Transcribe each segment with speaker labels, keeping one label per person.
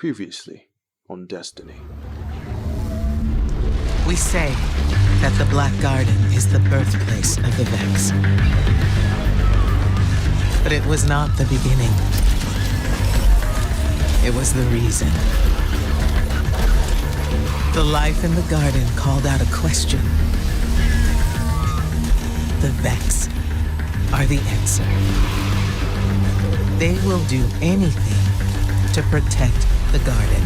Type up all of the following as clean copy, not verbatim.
Speaker 1: Previously on Destiny.
Speaker 2: We say that the Black Garden is the birthplace of the Vex. But it was not the beginning. It was the reason. The life in the garden called out a question. The Vex are the answer. They will do anything to protect the garden.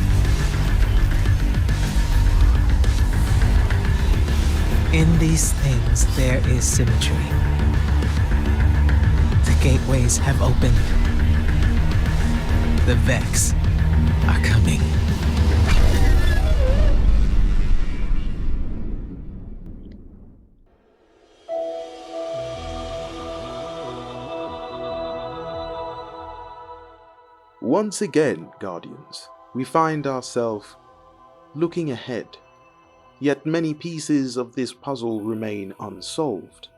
Speaker 2: In these things, there is symmetry. The gateways have opened. The Vex are coming.
Speaker 1: Once again, Guardians, we find ourselves looking ahead, yet many pieces of this puzzle remain unsolved.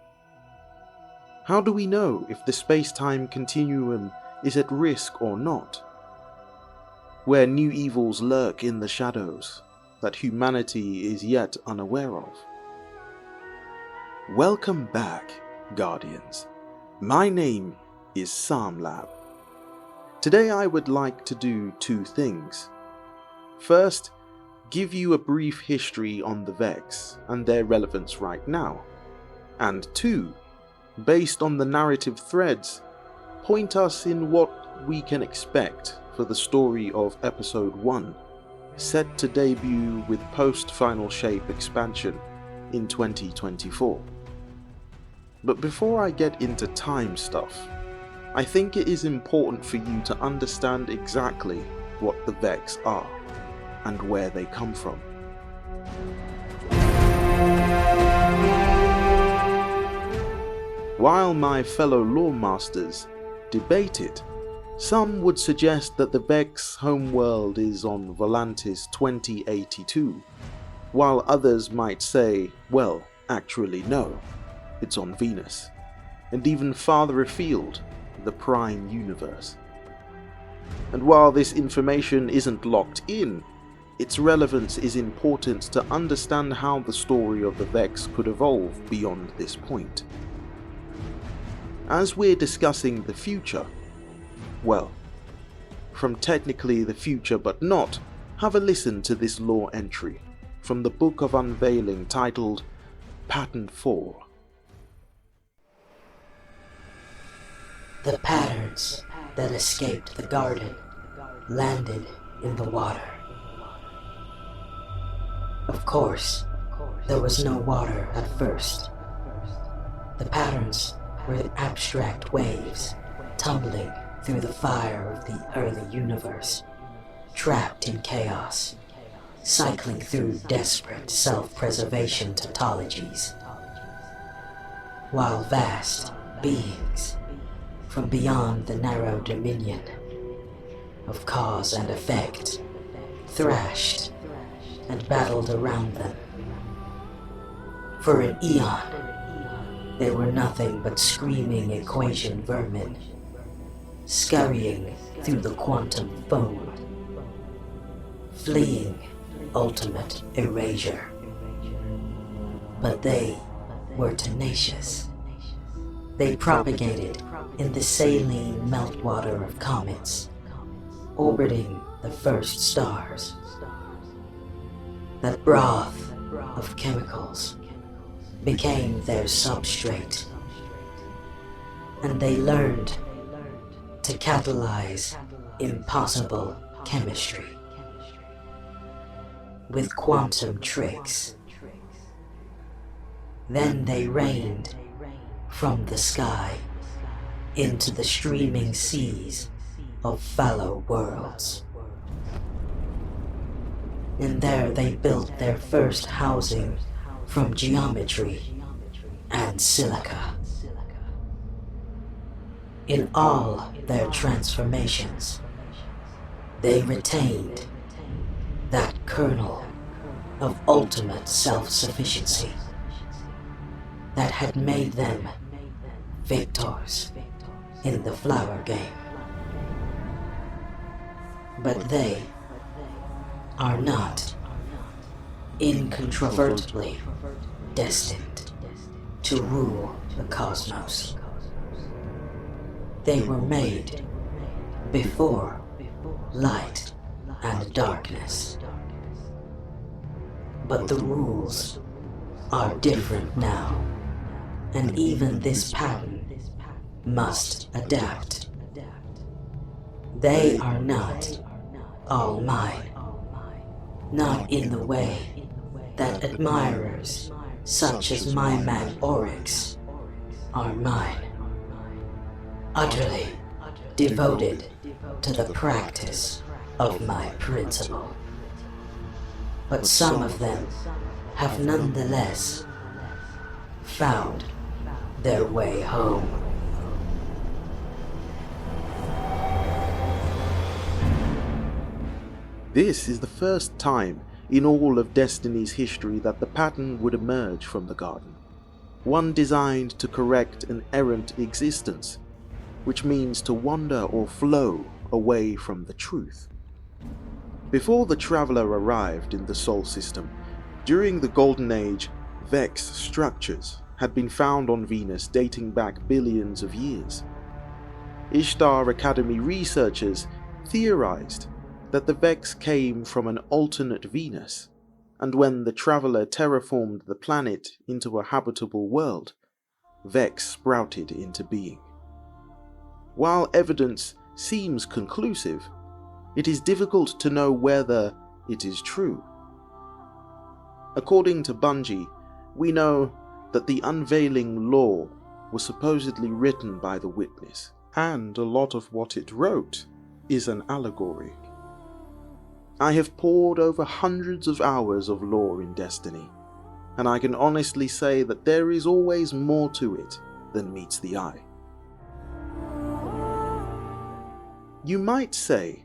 Speaker 1: How do we know if the space-time continuum is at risk or not? Where new evils lurk in the shadows that humanity is yet unaware of? Welcome back, Guardians. My name is Samlab. Today I would like to do two things. First, give you a brief history on the Vex and their relevance right now. And two, based on the narrative threads, point us in what we can expect for the story of Episode 1, set to debut with post-Final Shape expansion in 2024. But before I get into time stuff, I think it is important for you to understand exactly what the Vex are and where they come from. While my fellow lawmasters debate it, some would suggest that the Vex homeworld is on Volantis 2082, while others might say, well, actually no, it's on Venus, and even farther afield, the Prime Universe. And while this information isn't locked in, its relevance is important to understand how the story of the Vex could evolve beyond this point. As we're discussing the future, well, from technically the future but not, have a listen to this lore entry from the Book of Unveiling titled Pattern 4.
Speaker 3: The patterns that escaped the garden landed in the water. Of course, there was no water at first. The patterns were abstract waves tumbling through the fire of the early universe, trapped in chaos, cycling through desperate self-preservation tautologies, while vast beings from beyond the narrow dominion of cause and effect thrashed and battled around them. For an eon, they were nothing but screaming equation vermin, scurrying through the quantum foam, fleeing ultimate erasure. But they were tenacious. They propagated in the saline meltwater of comets, orbiting the first stars. That broth of chemicals became their substrate, and they learned to catalyze impossible chemistry with quantum tricks. Then they rained from the sky into the streaming seas of fallow worlds. And there they built their first housing from geometry and silica. In all their transformations, they retained that kernel of ultimate self-sufficiency that had made them victors in the flower game. But they are not incontrovertibly destined to rule the cosmos. They were made before light and darkness. But the rules are different now, and even this pattern must adapt. They are not all mine, not in the way that admirers such as my man Oryx are mine, utterly devoted to the practice of my principle. But some of them have nonetheless found their way home.
Speaker 1: This is the first time in all of Destiny's history that the pattern would emerge from the garden. One designed to correct an errant existence, which means to wander or flow away from the truth. Before the traveler arrived in the Sol system, during the Golden Age, Vex structures had been found on Venus dating back billions of years. Ishtar Academy researchers theorized that the Vex came from an alternate Venus, and when the traveler terraformed the planet into a habitable world, Vex sprouted into being. While evidence seems conclusive, it is difficult to know whether it is true. According to Bungie, we know that the unveiling law was supposedly written by the Witness, and a lot of what it wrote is an allegory. I have poured over hundreds of hours of lore in Destiny, and I can honestly say that there is always more to it than meets the eye. You might say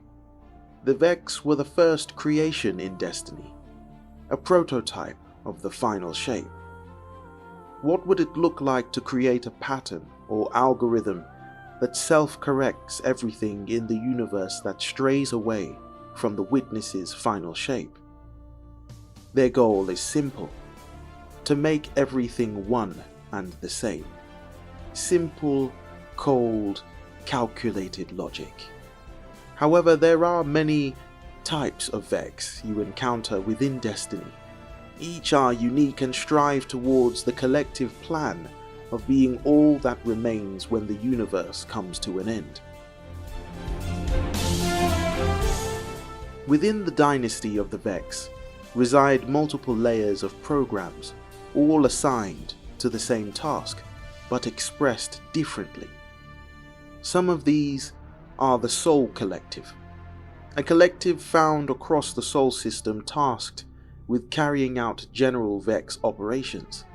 Speaker 1: the Vex were the first creation in Destiny, a prototype of the final shape. What would it look like to create a pattern or algorithm that self-corrects everything in the universe that strays away from the Witness's final shape? Their goal is simple: to make everything one and the same. Simple, cold, calculated logic. However, there are many types of Vex you encounter within Destiny. Each are unique and strive towards the collective plan of being all that remains when the universe comes to an end. Within the dynasty of the Vex reside multiple layers of programs, all assigned to the same task, but expressed differently. Some of these are the Sol Collective, a collective found across the Sol system tasked with carrying out general Vex operations.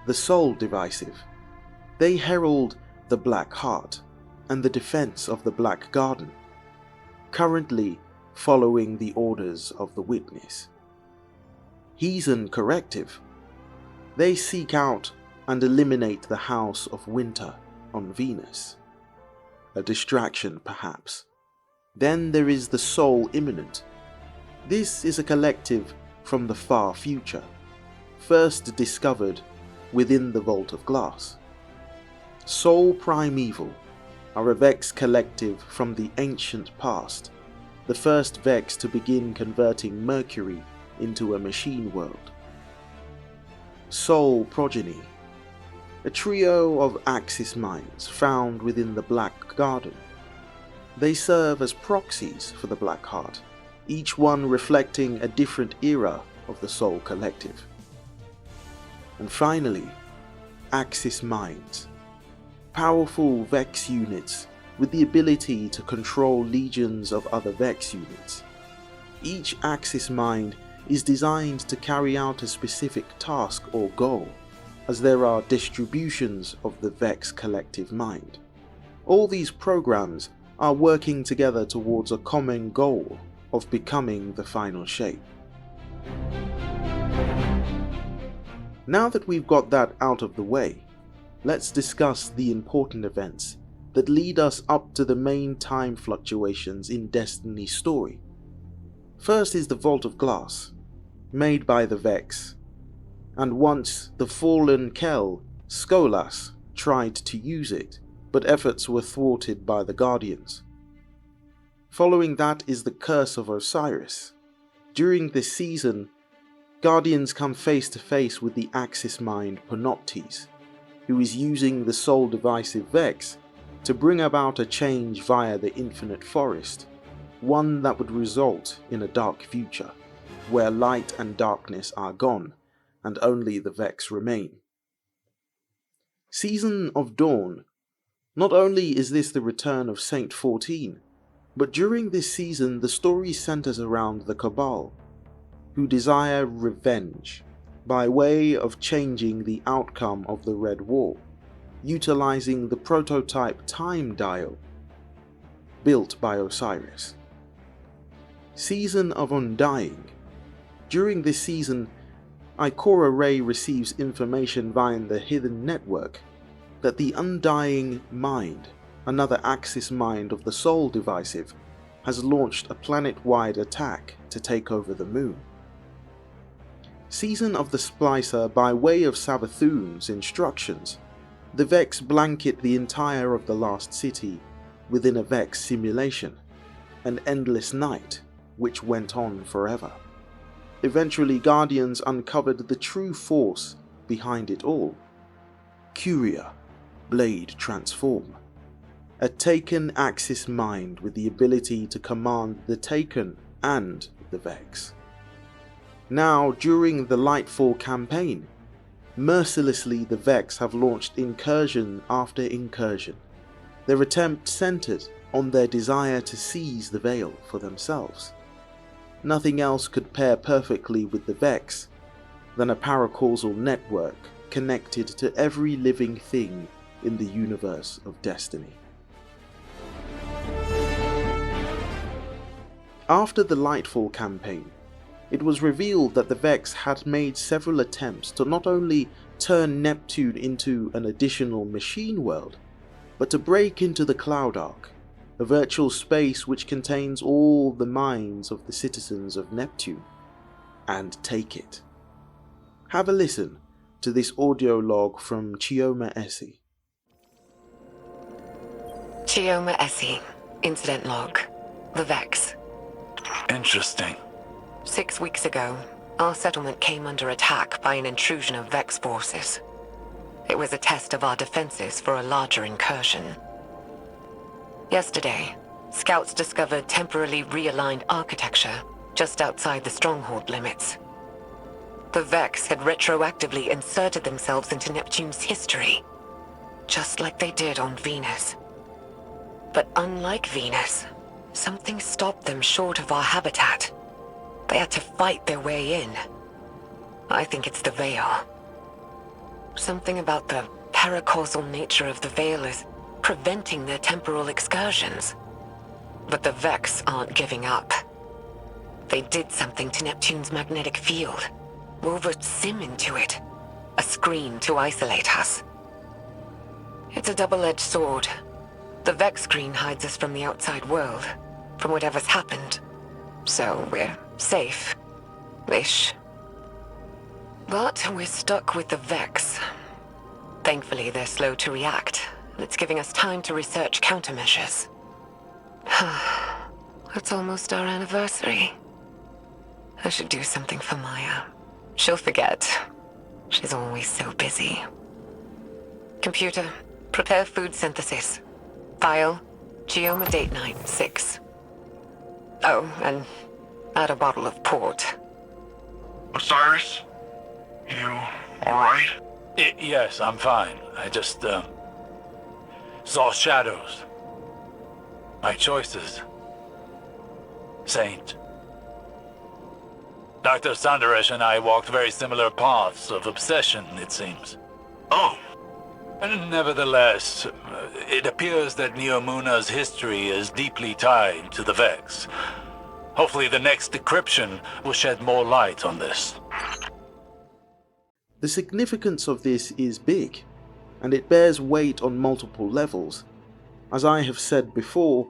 Speaker 1: The Sol Divisive. They herald the Black Heart and the defense of the Black Garden, currently following the orders of the Witness. Heathen Corrective. They seek out and eliminate the House of Winter on Venus. A distraction, perhaps. Then there is the Sol Imminent. This is a collective from the far future, first discovered within the Vault of Glass. Sol Primeval are a Vex collective from the ancient past, the first Vex to begin converting Mercury into a machine world. Sol Progeny, a trio of Axis minds found within the Black Garden. They serve as proxies for the Black Heart, each one reflecting a different era of the Sol Collective. And finally, Axis minds, powerful Vex units with the ability to control legions of other Vex units. Each Axis mind is designed to carry out a specific task or goal, as there are distributions of the Vex collective mind. All these programs are working together towards a common goal of becoming the final shape. Now that we've got that out of the way, let's discuss the important events that lead us up to the main time fluctuations in Destiny's story. First is the Vault of Glass, made by the Vex, and once the fallen Kel, Skolas, tried to use it, but efforts were thwarted by the Guardians. Following that is the Curse of Osiris. During this season, Guardians come face to face with the Axis Mind Panoptes, who is using the Soul Divisive Vex to bring about a change via the Infinite Forest, one that would result in a dark future, where light and darkness are gone, and only the Vex remain. Season of Dawn. Not only is this the return of Saint 14, but during this season the story centers around the Cabal, who desire revenge by way of changing the outcome of the Red War, utilizing the prototype time dial built by Osiris. Season of Undying. During this season, Ikora Rey receives information via the Hidden Network that the Undying Mind, another Axis mind of the Soul Divisive, has launched a planet-wide attack to take over the moon. Season of the Splicer. By way of Savathun's instructions, the Vex blanket the entire of the Lost City within a Vex simulation, an endless night which went on forever. Eventually, Guardians uncovered the true force behind it all. Curia, Blade Transform. A Taken Axis mind with the ability to command the Taken and the Vex. Now, during the Lightfall campaign, mercilessly the Vex have launched incursion after incursion, their attempt centered on their desire to seize the Veil for themselves. Nothing else could pair perfectly with the Vex than a paracausal network connected to every living thing in the universe of Destiny. After the Lightfall campaign, it was revealed that the Vex had made several attempts to not only turn Neptune into an additional machine world, but to break into the Cloud Ark, a virtual space which contains all the minds of the citizens of Neptune, and take it. Have a listen to this audio log from Chioma Essie.
Speaker 4: Chioma Essie, Incident Log, the Vex.
Speaker 5: Interesting.
Speaker 4: 6 weeks ago, our settlement came under attack by an intrusion of Vex forces. It was a test of our defenses for a larger incursion. Yesterday, scouts discovered temporarily realigned architecture just outside the stronghold limits. The Vex had retroactively inserted themselves into Neptune's history, just like they did on Venus. But unlike Venus, something stopped them short of our habitat. They had to fight their way in. I think it's the Veil. Something about the paracausal nature of the Veil is preventing their temporal excursions. But the Vex aren't giving up. They did something to Neptune's magnetic field, wove a sim into it, a screen to isolate us. It's a double-edged sword. The Vex screen hides us from the outside world, from whatever's happened. So we're safe-ish. But we're stuck with the Vex. Thankfully, they're slow to react. It's giving us time to research countermeasures. It's almost our anniversary. I should do something for Maya. She'll forget. She's always so busy. Computer, prepare food synthesis. File, Chioma date night 6. Oh, and add a bottle of port.
Speaker 5: Osiris? You alright?
Speaker 6: Yes, I'm fine. I just, saw shadows. My choices. Saint. Dr. Sandaresh and I walked very similar paths of obsession, it seems.
Speaker 5: Oh.
Speaker 6: And nevertheless, it appears that Neomuna's history is deeply tied to the Vex. Hopefully the next decryption will shed more light on this.
Speaker 1: The significance of this is big, and it bears weight on multiple levels. As I have said before,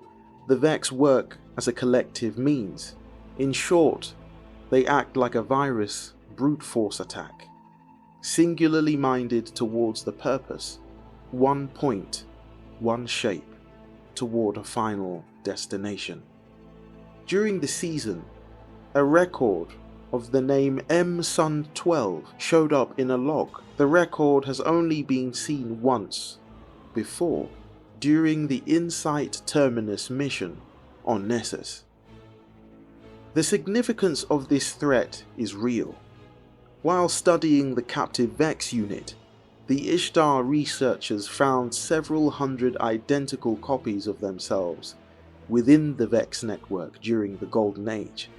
Speaker 1: the Vex work as a collective means, In short, they act like a virus brute force attack, singularly minded towards the purpose, one point, one shape, toward a final destination. During the season, a record of the name M-Sun-12 showed up in a log. The record has only been seen once before, during the Insight Terminus mission on Nessus. The significance of this threat is real. While studying the captive Vex unit, the Ishtar researchers found several hundred identical copies of themselves within the Vex network during the Golden Age.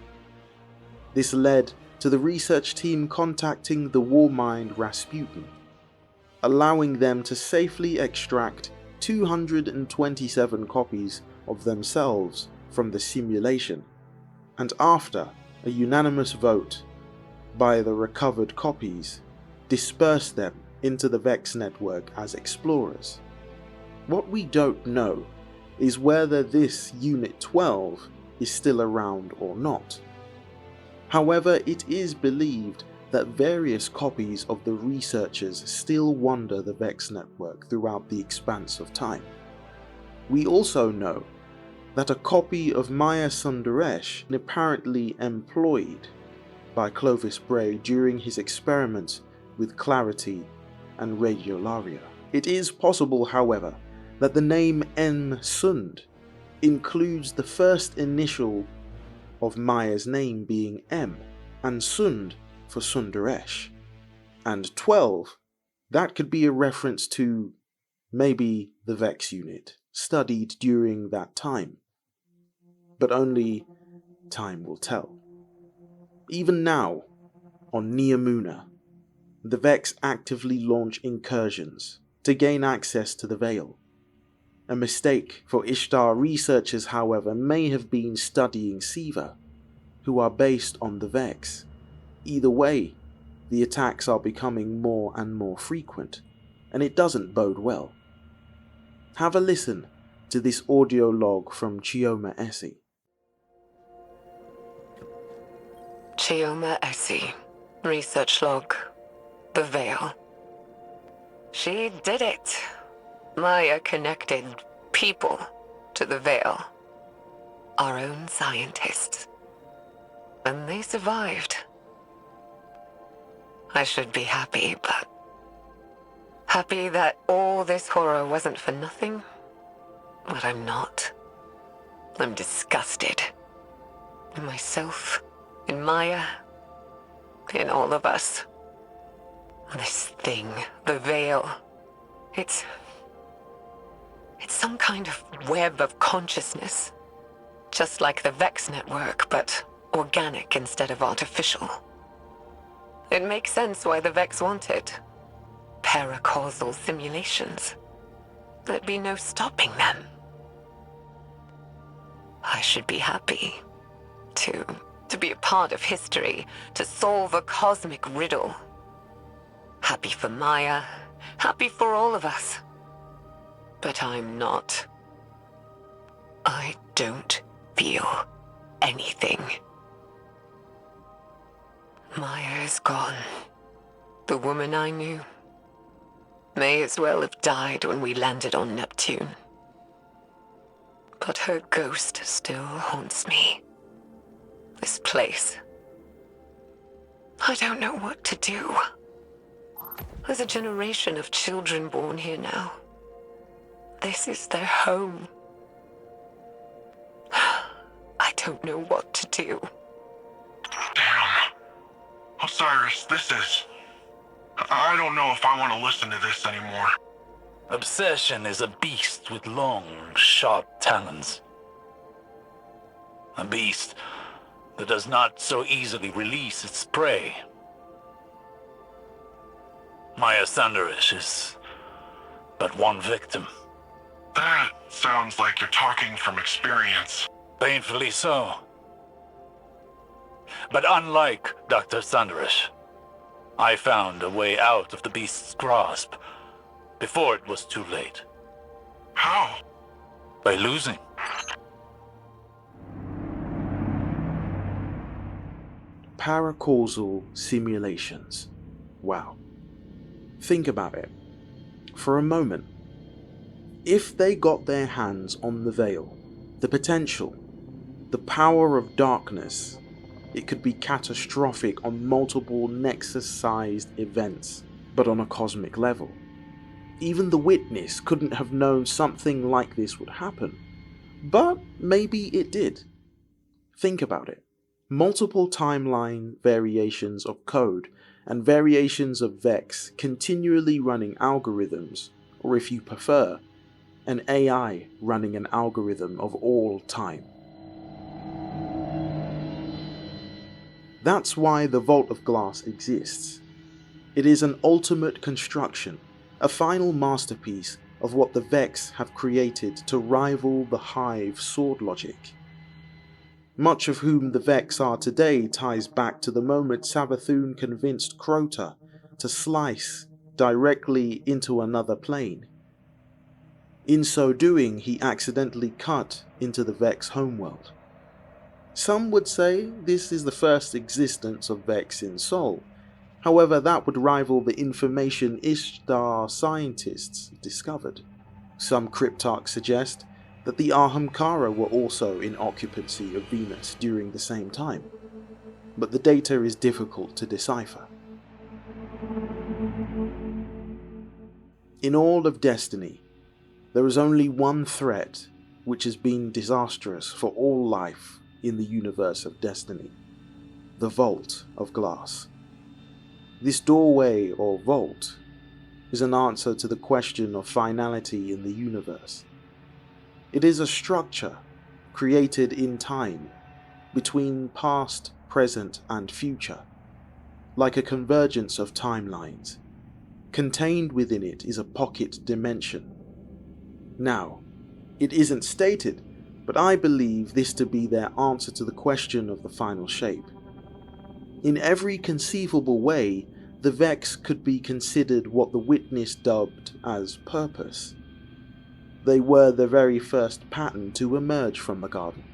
Speaker 1: This led to the research team contacting the Warmind Rasputin, allowing them to safely extract 227 copies of themselves from the simulation, and after a unanimous vote by the recovered copies, disperse them into the Vex network as explorers. What we don't know is whether this Unit 12 is still around or not. However, it is believed that various copies of the researchers still wander the Vex network throughout the expanse of time. We also know that a copy of Maya Sundaresh, apparently employed by Clovis Bray during his experiments with Clarity and Radiolaria. It is possible, however, that the name M-Sund includes the first initial of Maya's name being M, and Sund for Sundaresh. And 12, that could be a reference to maybe the Vex unit, studied during that time. But only time will tell. Even now, on Neomuna, the Vex actively launch incursions to gain access to the Veil. A mistake for Ishtar researchers, however, may have been studying Siva, who are based on the Vex. Either way, the attacks are becoming more and more frequent, and it doesn't bode well. Have a listen to this audio log from Chioma Essie.
Speaker 4: Chioma Essie, research log, the Veil. She did it. Maya connected people to the Veil. Our own scientists. And they survived. I should be happy, but... happy that all this horror wasn't for nothing? But I'm not. I'm disgusted. In myself, in Maya, in all of us. This thing, the Veil, it's some kind of web of consciousness. Just like the Vex network, but organic instead of artificial. It makes sense why the Vex want it. Paracausal simulations. There'd be no stopping them. I should be happy to be a part of history, to solve a cosmic riddle. Happy for Maya, happy for all of us. But I'm not. I don't feel anything. Maya is gone. The woman I knew may as well have died when we landed on Neptune. But her ghost still haunts me. This place. I don't know what to do. There's a generation of children born here now. This is their home. I don't know what to do.
Speaker 5: Damn. Osiris, this is... I don't know if I want to listen to this anymore.
Speaker 6: Obsession is a beast with long, sharp talons. A beast that does not so easily release its prey. Maya Sandarish is but one victim.
Speaker 5: That sounds like you're talking from experience.
Speaker 6: Painfully so. But unlike Dr. Sandarish, I found a way out of the beast's grasp before it was too late.
Speaker 5: How?
Speaker 6: By losing.
Speaker 1: Paracausal simulations. Wow. Think about it for a moment. If they got their hands on the veil, the potential, the power of darkness, it could be catastrophic on multiple Nexus-sized events, but on a cosmic level. Even the Witness couldn't have known something like this would happen, but maybe it did. Think about it. Multiple timeline variations of code and variations of Vex continually running algorithms, or if you prefer, an AI running an algorithm of all time. That's why the Vault of Glass exists. It is an ultimate construction, a final masterpiece of what the Vex have created to rival the Hive sword logic. Much of whom the Vex are today ties back to the moment Savathûn convinced Crota to slice directly into another plane. In so doing, he accidentally cut into the Vex homeworld. Some would say this is the first existence of Vex in Sol. However, that would rival the information Ishtar scientists discovered. Some cryptarchs suggest that the Ahamkara were also in occupancy of Venus during the same time, but the data is difficult to decipher. In all of Destiny, there is only one threat which has been disastrous for all life in the universe of Destiny: the Vault of Glass. This doorway or vault is an answer to the question of finality in the universe. It is a structure created in time, between past, present, and future, like a convergence of timelines. Contained within it is a pocket dimension. Now, it isn't stated, but I believe this to be their answer to the question of the final shape. In every conceivable way, the Vex could be considered what the Witness dubbed as purpose. They were the very first pattern to emerge from the garden.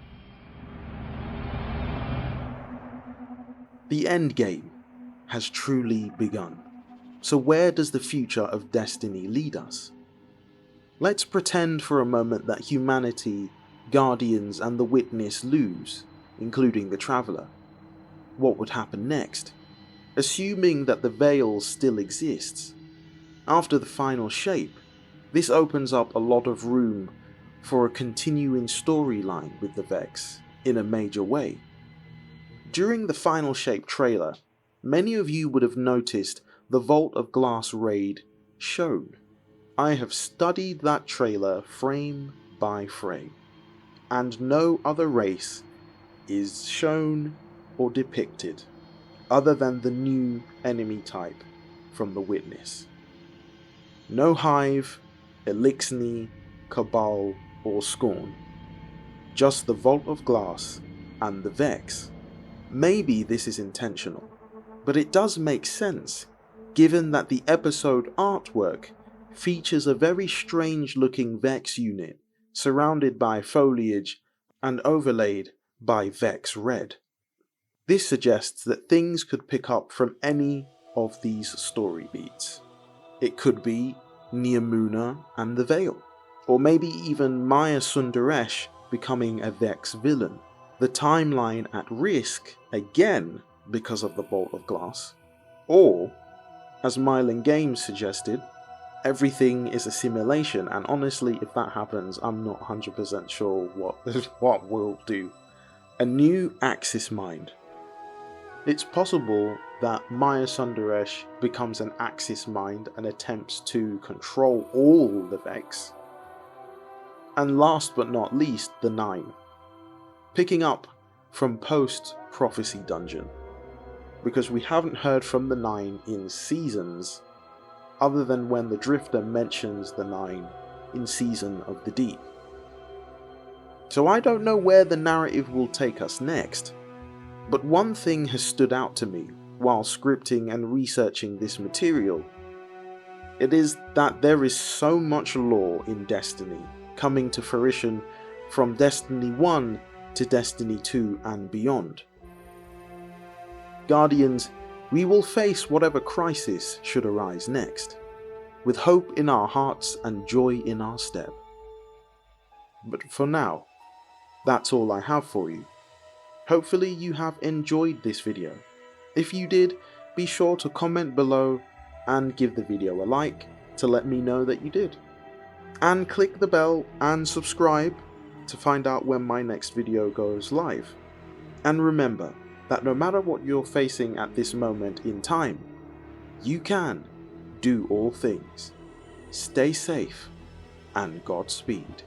Speaker 1: The endgame has truly begun. So where does the future of Destiny lead us? Let's pretend for a moment that humanity, Guardians, and the Witness lose, including the Traveler. What would happen next? Assuming that the Veil still exists. After the final shape, this opens up a lot of room for a continuing storyline with the Vex in a major way. During the final shape trailer, many of you would have noticed the Vault of Glass raid shown. I have studied that trailer frame by frame, and no other race is shown or depicted other than the new enemy type from the Witness. No Hive, Elixni, Cabal, or Scorn. Just the Vault of Glass and the Vex. Maybe this is intentional, but it does make sense, given that the episode artwork features a very strange looking Vex unit surrounded by foliage and overlaid by Vex Red. This suggests that things could pick up from any of these story beats. It could be Neomuna and the Veil, or maybe even Maya Sundaresh becoming a Vex villain, the timeline at risk again because of the Vault of Glass, or, as Mylan Games suggested, everything is a simulation, and honestly, if that happens, I'm not 100% sure what we'll do. A new Axis Mind. It's possible that Maya Sundaresh becomes an Axis Mind and attempts to control all the Vex. And last but not least, the Nine. Picking up from post-Prophecy Dungeon, because we haven't heard from the Nine in seasons, other than when the Drifter mentions the Nine in Season of the Deep. So I don't know where the narrative will take us next, but one thing has stood out to me while scripting and researching this material. It is that there is so much lore in Destiny coming to fruition from Destiny 1 to Destiny 2 and beyond. Guardians, we will face whatever crisis should arise next, with hope in our hearts and joy in our step. But for now, that's all I have for you. Hopefully you have enjoyed this video. If you did, be sure to comment below and give the video a like to let me know that you did. And click the bell and subscribe to find out when my next video goes live. And remember that no matter what you're facing at this moment in time, you can do all things. Stay safe and Godspeed.